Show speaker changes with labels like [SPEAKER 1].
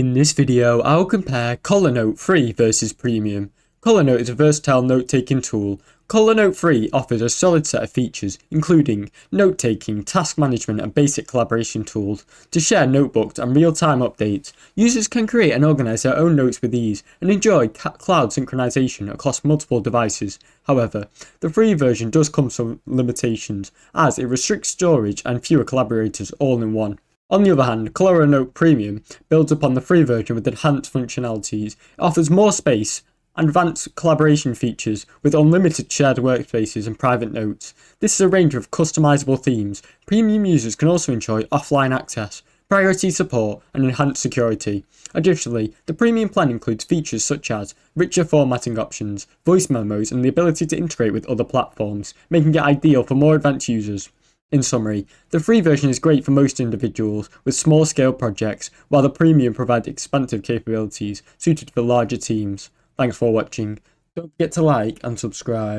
[SPEAKER 1] In this video, I'll compare Collanote Free versus Premium. Collanote is a versatile note-taking tool. Collanote Free offers a solid set of features, including note-taking, task management and basic collaboration tools. To share notebooks and real-time updates, users can create and organize their own notes with ease and enjoy cloud synchronization across multiple devices. However, the free version does come with some limitations, as it restricts storage and fewer collaborators all in one. On the other hand, Collanote Premium builds upon the free version with enhanced functionalities. It offers more space and advanced collaboration features with unlimited shared workspaces and private notes. This is a range of customizable themes. Premium users can also enjoy offline access, priority support, and enhanced security. Additionally, the premium plan includes features such as richer formatting options, voice memos, and the ability to integrate with other platforms, making it ideal for more advanced users. In summary, the free version is great for most individuals with small-scale projects, while the premium provides expansive capabilities suited for larger teams. Thanks for watching. Don't forget to like and subscribe.